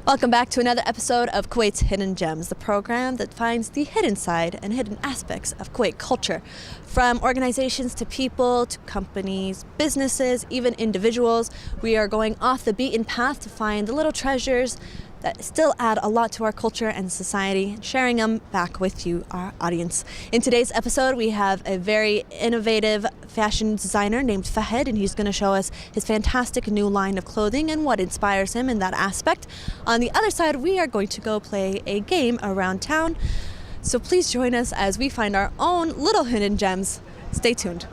Welcome back to another episode of Kuwait's Hidden Gems, the program that finds the hidden side and hidden aspects of Kuwait culture. From organizations to people to companies, businesses, even individuals, we are going off the beaten path to find the little treasures that still add a lot to our culture and society, sharing them back with you, our audience. In today's episode, we have a very innovative fashion designer named Fahad, and he's going to show us his fantastic new line of clothing and what inspires him in that aspect. On the other side, we are going to go play a game around town. So please join us as we find our own little hidden gems. Stay tuned.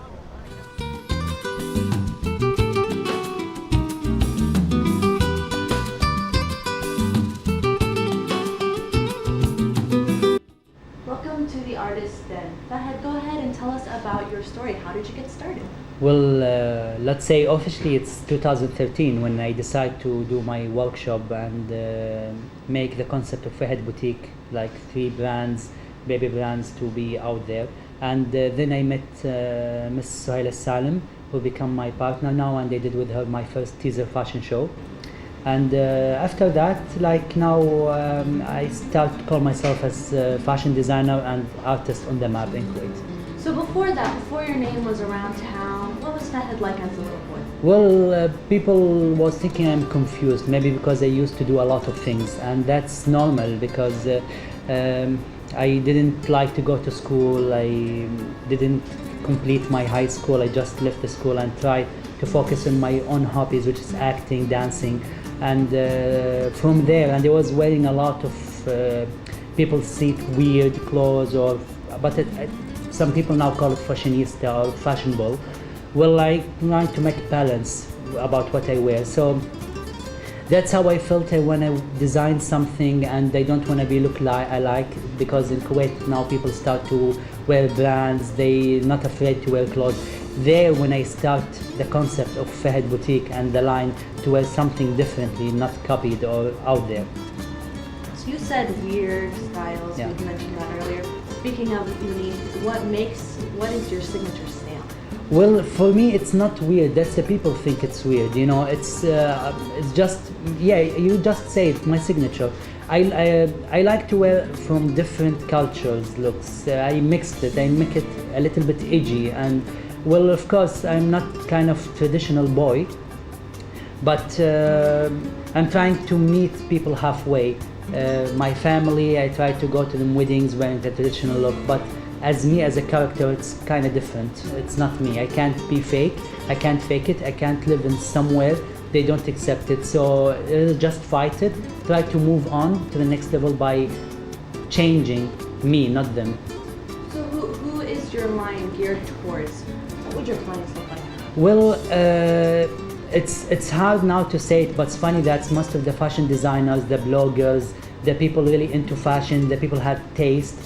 Fahad, go ahead and tell us about your story. How did you get started? Well, let's say officially it's 2013 when I decided to do my workshop and make the concept of Fahad Boutique, like 3 brands, baby brands to be out there. And then I met Miss Suhaila Salim, who became my partner now, and I did with her my first teaser fashion show. And after that, like now, I start to call myself as a fashion designer and artist on the map in Kuwait. So before that, before your name was around town, what was Fahad like as a little boy? Well, people was thinking I'm confused, maybe because I used to do a lot of things, and that's normal because I didn't like to go to school. I didn't complete my high school. I just left the school and tried to focus on my own hobbies, which is acting, dancing. And from there, and I was wearing a lot of people see weird clothes, but some people now call it fashionista or fashionable. Well, I trying to make balance about what I wear. So that's how I felt. I want to design something, and I don't want to be look like alike, because in Kuwait now people start to wear brands. They're not afraid to wear clothes. There, when I start the concept of Fahad Boutique and the line to wear something differently, not copied or out there. So you said weird styles, yeah. You mentioned that earlier. Speaking of unique, what is your signature stamp? Well, for me, it's not weird. That's the people think it's weird. You know, it's just, yeah, you just say it, my signature. I like to wear from different cultures, looks. I mixed it, I make it a little bit edgy, and well, of course, I'm not kind of traditional boy, but I'm trying to meet people halfway. My family, I try to go to them weddings wearing the traditional look, but as me as a character, it's kind of different. It's not me. I can't be fake. I can't fake it. I can't live in somewhere they don't accept it. So just fight it. Try to move on to the next level by changing me, not them. So who is your line geared towards? What would your clients look like? Well, it's hard now to say it, but it's funny that most of the fashion designers, the bloggers, the people really into fashion, the people have taste,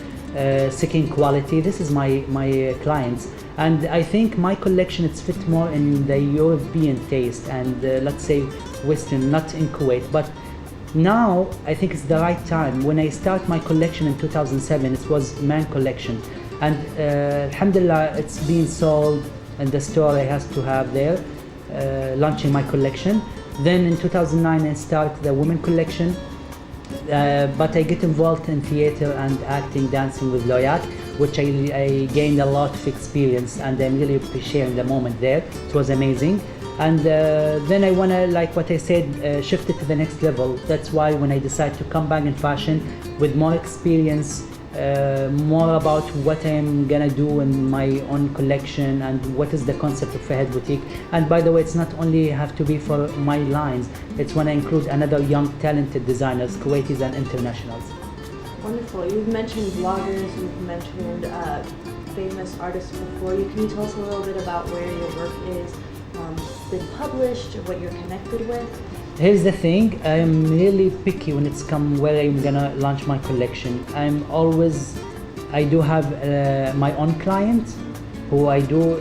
seeking quality. This is my clients, and I think my collection it's fit more in the European taste and let's say Western, not in Kuwait. But now I think it's the right time. When I start my collection in 2007, it was man collection, and alhamdulillah, it's been sold and the store I has to have there, launching my collection. Then in 2009 I start the women collection, but I get involved in theater and acting, dancing with Loyak, which I gained a lot of experience, and I'm really appreciating the moment there. It was amazing. And then I want to, like what I said, shift it to the next level. That's why when I decided to come back in fashion with more experience, more about what I'm gonna do in my own collection and what is the concept of Fahad Boutique. And by the way, it's not only have to be for my lines, it's when I include another young talented designers, Kuwaitis and internationals. Wonderful. You've mentioned bloggers, you've mentioned famous artists before. Can you tell us a little bit about where your work is been published, what you're connected with? Here's the thing, I'm really picky when it's come where I'm gonna launch my collection. I do have my own clients who I do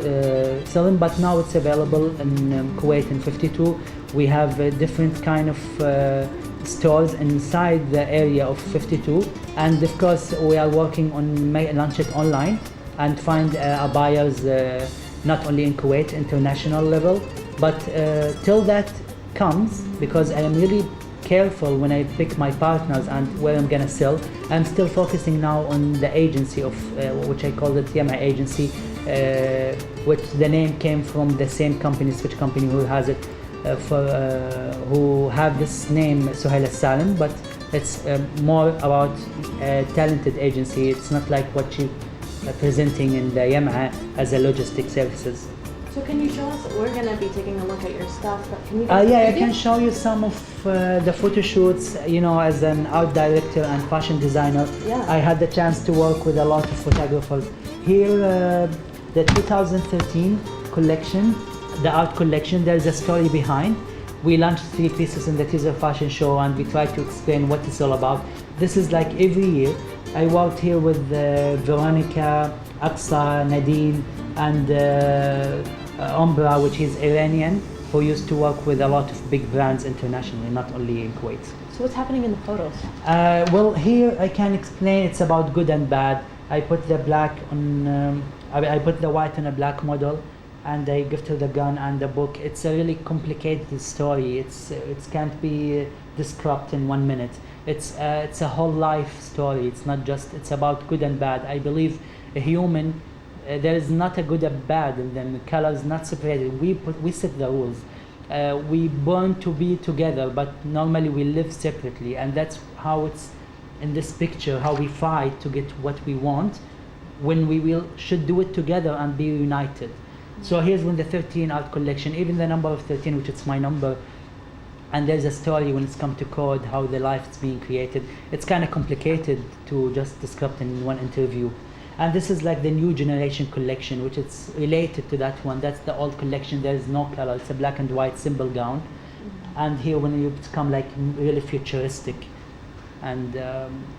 sell them, but now it's available in Kuwait in 52. We have different kind of stores inside the area of 52, and of course we are working on launch it online and find buyers not only in Kuwait, international level, but till that comes, because I am really careful when I pick my partners and where I'm gonna sell. I'm still focusing now on the agency of which I call it Yamaah agency, which the name came from the same company, switch company who has it, who have this name Suhail Salim, but it's more about a talented agency. It's not like what you presenting in the Yamaah as a logistic services. So can you show us, we're going to be taking a look at your stuff, but can you yeah, I can show you some of the photo shoots, you know, as an art director and fashion designer. Yeah. I had the chance to work with a lot of photographers. Here, the 2013 collection, the art collection, there's a story behind. We launched 3 pieces in the teaser fashion show and we tried to explain what it's all about. This is like every year. I worked here with Veronica, Aqsa, Nadine, and Umbra, which is Iranian, who used to work with a lot of big brands internationally, not only in Kuwait. So what's happening in the photos? Well, here I can explain it's about good and bad. I put the black on, I put the white on a black model, and I give her the gun and the book. It's a really complicated story. It can't be described in 1 minute. It's a whole life story. It's not just, it's about good and bad. I believe a human, there is not a good and bad, and then the colors not separated. We set the rules. We born to be together, but normally we live separately, and that's how it's in this picture, how we fight to get what we want, when we should do it together and be united. So here's when the 13 art collection, even the number of 13, which is my number, and there's a story when it's come to code, how the life is being created. It's kind of complicated to just describe in one interview. And this is like the new generation collection, which is related to that one. That's the old collection. There is no color. It's a black and white simple gown. And here when you become like really futuristic and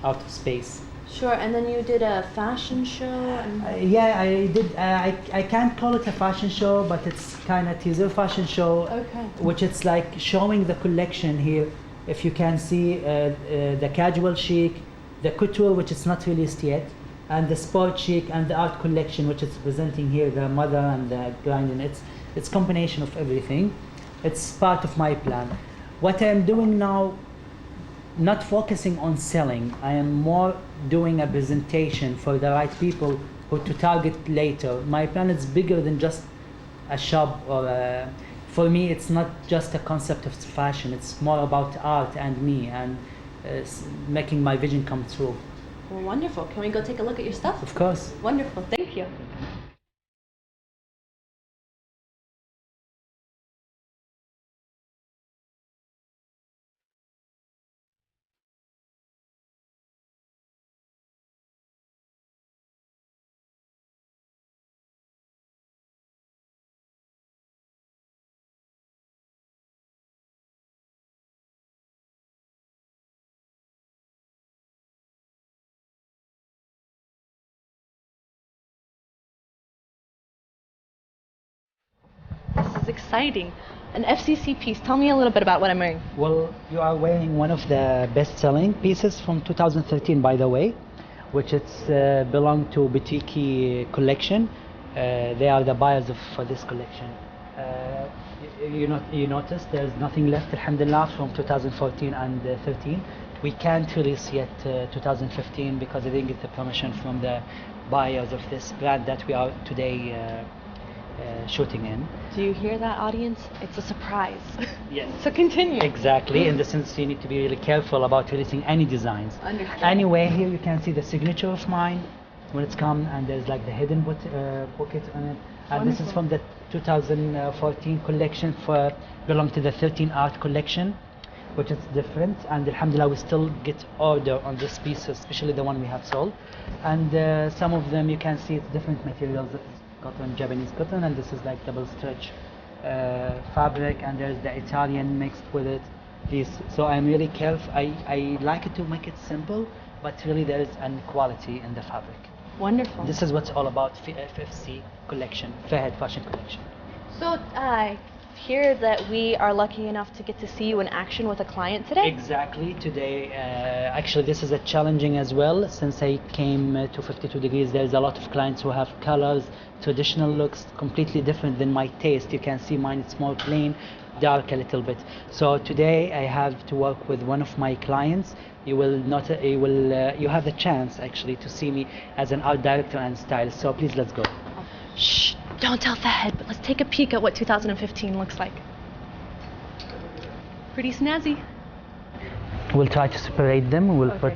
out of space. Sure, and then you did a fashion show? And yeah, I did. I can't call it a fashion show, but it's kind of teaser fashion show. Okay. Which it's like showing the collection here. If you can see the casual chic, the couture, which is not released yet, and the sport chic and the art collection, which is presenting here, the mother and the grinding. It's combination of everything. It's part of my plan. What I'm doing now, not focusing on selling, I am more doing a presentation for the right people who to target later. My plan is bigger than just a shop or for me it's not just a concept of fashion, it's more about art and me and making my vision come true. Well, wonderful. Can we go take a look at your stuff? Of course. Wonderful. Thank you. This is exciting. An FCC piece. Tell me a little bit about what I'm wearing. Well, you are wearing one of the best-selling pieces from 2013, by the way, which it's belong to Boutique collection. They are the buyers for this collection. You notice there's nothing left, alhamdulillah, from 2014 and 13. We can't release yet 2015 because I didn't get the permission from the buyers of this brand that we are today shooting in. Do you hear that, audience? It's a surprise. Yes. So continue. Exactly. In the sense, you need to be really careful about releasing any designs. Understood. Anyway, here you can see the signature of mine when it's come, and there's like the hidden pocket on it. And this is from the 2014 collection, belong to the 13 art collection, which is different. And alhamdulillah, we still get order on this piece, especially the one we have sold. And some of them you can see it's different materials. Cotton, Japanese cotton, and this is like double stretch fabric, and there's the Italian mixed with it. So I'm really careful. I like it to make it simple, but really there is an quality in the fabric. Wonderful. This is what's all about FFC collection, Fahad fashion collection. So I hear that we are lucky enough to get to see you in action with a client today. Exactly. Today, actually this is a challenging as well. Since I came to 52 degrees, there's a lot of clients who have colors, traditional looks, completely different than my taste. You can see mine, it's more plain. dark a little bit. So today I have to work with one of my clients. You have the chance actually to see me as an art director and stylist. So please, let's go. Shh, don't tell Fahad, but let's take a peek at what 2015 looks like. Pretty snazzy. We'll try to separate them. We'll put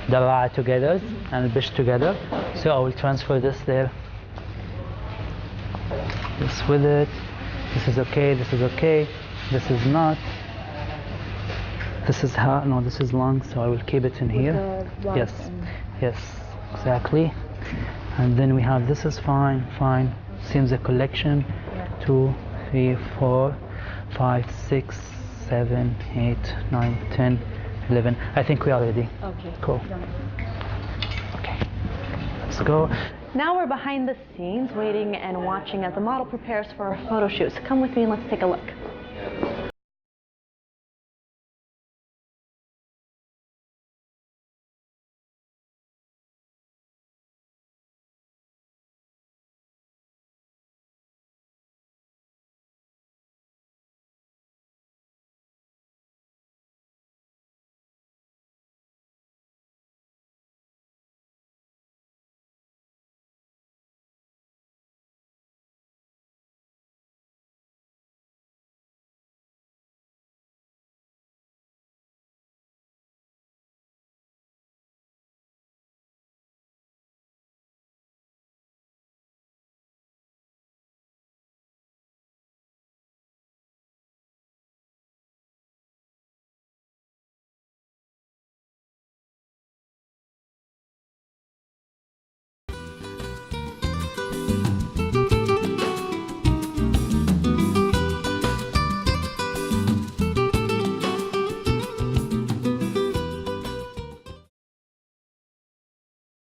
the Ra together and Bish together. So I will transfer this there. This with it. This is okay, this is okay. This is not. This is hard, no, this is long, so I will keep it in here. Yes, yes, exactly. And then we have, this is fine, fine. Seems a collection. 2, 3, 4, 5, 6, 7, 8, 9, 10, 11. I think we are ready. Okay. Cool. Okay, let's go. Now we're behind the scenes waiting and watching as the model prepares for her photo shoot. So come with me and let's take a look.